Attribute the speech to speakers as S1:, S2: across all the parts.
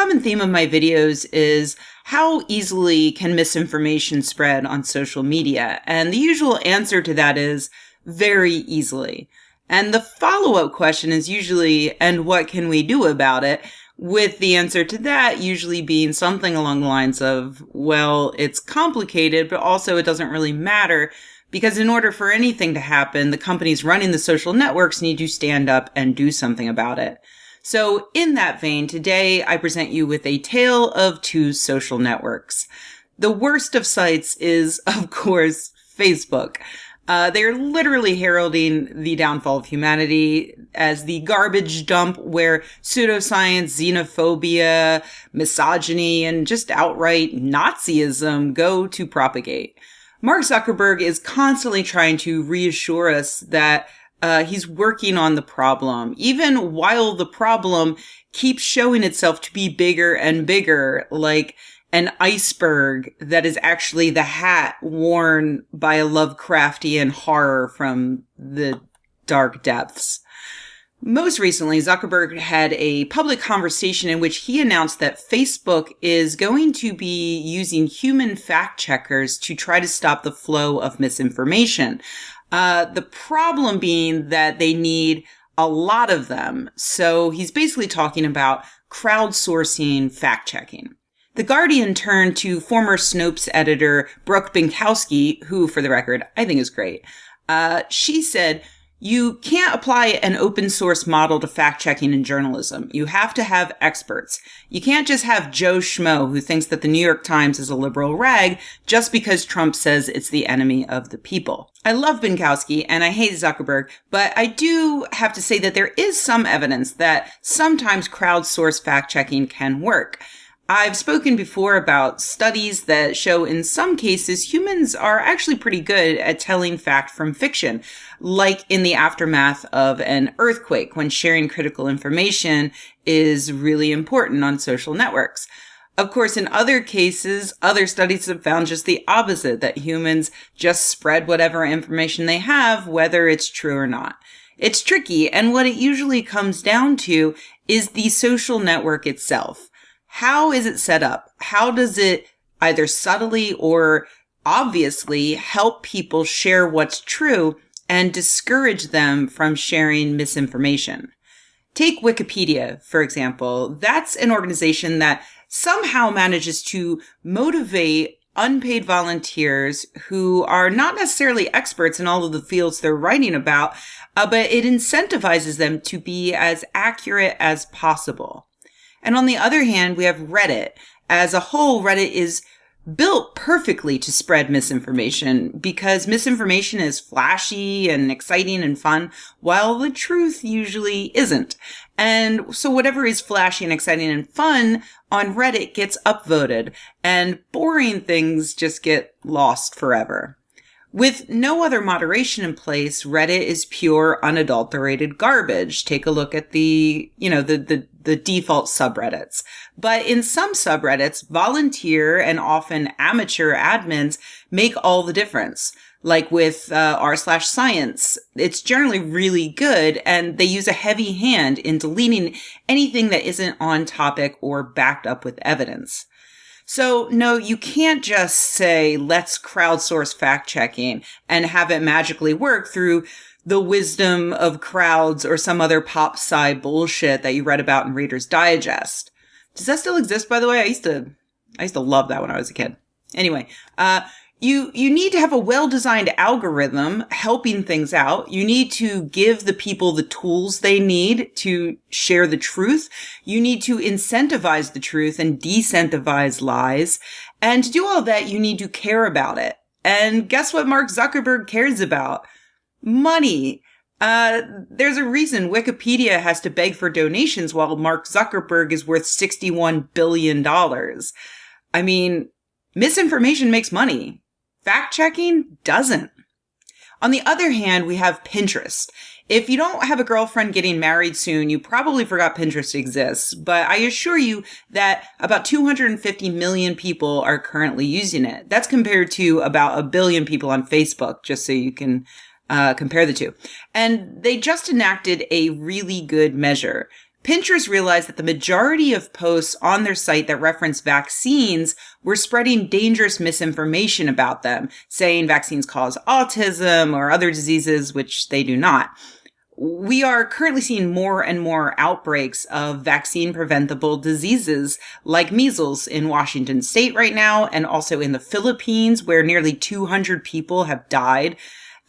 S1: common theme of my videos is how easily can misinformation spread on social media? And the usual answer to that is very easily. And the follow-up question is usually, and what can we do about it? With the answer to that usually being something along the lines of, well, it's complicated, but also it doesn't really matter, because in order for anything to happen, the companies running the social networks need to stand up and do something about it. So in that vein, today I present you with a tale of two social networks. The worst of sites is, of course, Facebook. They're literally heralding the downfall of humanity as the garbage dump where pseudoscience, xenophobia, misogyny, and just outright Nazism go to propagate. Mark Zuckerberg is constantly trying to reassure us that he's working on the problem, even while the problem keeps showing itself to be bigger and bigger, like an iceberg that is actually the hat worn by a Lovecraftian horror from the dark depths. Most recently, Zuckerberg had a public conversation in which he announced that Facebook is going to be using human fact checkers to try to stop the flow of misinformation. The problem being that they need a lot of them. So he's basically talking about crowdsourcing fact checking. The Guardian turned to former Snopes editor Brooke Binkowski, who, for the record, I think is great. She said, "You can't apply an open source model to fact checking in journalism. You have to have experts. You can't just have Joe Schmo who thinks that the New York Times is a liberal rag just because Trump says it's the enemy of the people." I love Binkowski and I hate Zuckerberg, but I do have to say that there is some evidence that sometimes crowdsourced fact checking can work. I've spoken before about studies that show in some cases humans are actually pretty good at telling fact from fiction, like in the aftermath of an earthquake when sharing critical information is really important on social networks. Of course, in other cases, other studies have found just the opposite, that humans just spread whatever information they have, whether it's true or not. It's tricky, and what it usually comes down to is the social network itself. How is it set up? How does it either subtly or obviously help people share what's true and discourage them from sharing misinformation? Take Wikipedia, for example. That's an organization that somehow manages to motivate unpaid volunteers who are not necessarily experts in all of the fields they're writing about, but it incentivizes them to be as accurate as possible. And on the other hand, we have Reddit. As a whole, Reddit is built perfectly to spread misinformation because misinformation is flashy and exciting and fun, while the truth usually isn't. And so whatever is flashy and exciting and fun on Reddit gets upvoted, and boring things just get lost forever. With no other moderation in place, Reddit is pure, unadulterated garbage. Take a look at the default subreddits. But in some subreddits, volunteer and often amateur admins make all the difference. Like with r/science, it's generally really good, and they use a heavy hand in deleting anything that isn't on topic or backed up with evidence. So no, you can't just say, let's crowdsource fact checking and have it magically work through the wisdom of crowds or some other pop sci bullshit that you read about in Reader's Digest. Does that still exist, by the way? I used to love that when I was a kid. Anyway, you need to have a well-designed algorithm helping things out. You need to give the people the tools they need to share the truth. You need to incentivize the truth and decentivize lies. And to do all that, you need to care about it. And guess what Mark Zuckerberg cares about? Money. There's a reason Wikipedia has to beg for donations while Mark Zuckerberg is worth $61 billion. I mean, misinformation makes money. Fact-checking doesn't. On the other hand, we have Pinterest. If you don't have a girlfriend getting married soon, you probably forgot Pinterest exists, but I assure you that about 250 million people are currently using it. That's compared to about 1 billion people on Facebook, just so you can compare the two. And they just enacted a really good measure. Pinterest realized that the majority of posts on their site that reference vaccines were spreading dangerous misinformation about them, saying vaccines cause autism or other diseases, which they do not. We are currently seeing more and more outbreaks of vaccine-preventable diseases like measles in Washington state right now, and also in the Philippines, where nearly 200 people have died.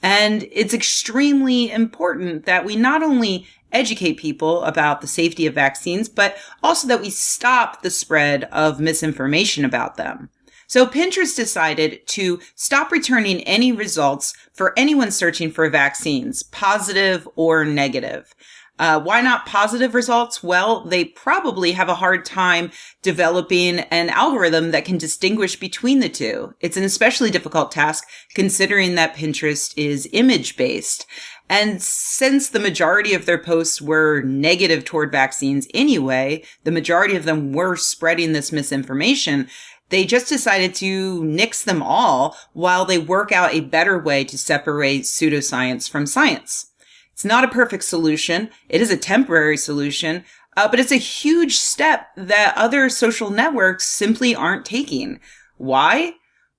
S1: And it's extremely important that we not only educate people about the safety of vaccines, but also that we stop the spread of misinformation about them. So Pinterest decided to stop returning any results for anyone searching for vaccines, positive or negative. Why not positive results? Well, they probably have a hard time developing an algorithm that can distinguish between the two. It's an especially difficult task considering that Pinterest is image-based. And since the majority of their posts were negative toward vaccines anyway, the majority of them were spreading this misinformation, they just decided to nix them all while they work out a better way to separate pseudoscience from science. It's not a perfect solution. It is a temporary solution, but it's a huge step that other social networks simply aren't taking. Why?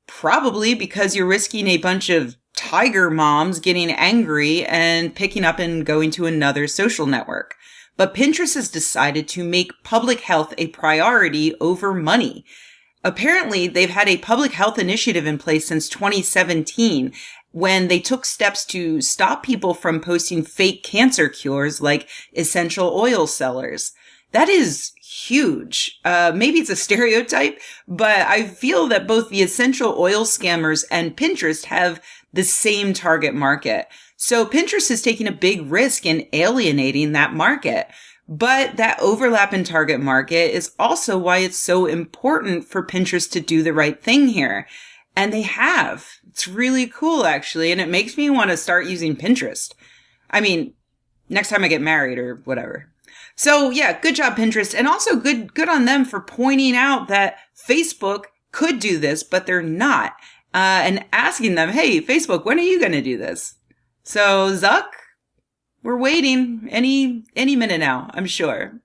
S1: Probably because you're risking a bunch of tiger moms getting angry and picking up and going to another social network. But Pinterest has decided to make public health a priority over money. Apparently, they've had a public health initiative in place since 2017 when they took steps to stop people from posting fake cancer cures like essential oil sellers. That is huge. Maybe it's a stereotype, but I feel that both the essential oil scammers and Pinterest have the same target market. So Pinterest is taking a big risk in alienating that market. But that overlap in target market is also why it's so important for Pinterest to do the right thing here. And they have. It's really cool, actually. And it makes me want to start using Pinterest. I mean, next time I get married or whatever. So yeah, good job, Pinterest. And also good on them for pointing out that Facebook could do this, but they're not. And asking them, hey, Facebook, when are you going to do this? So Zuck, we're waiting any minute now, I'm sure.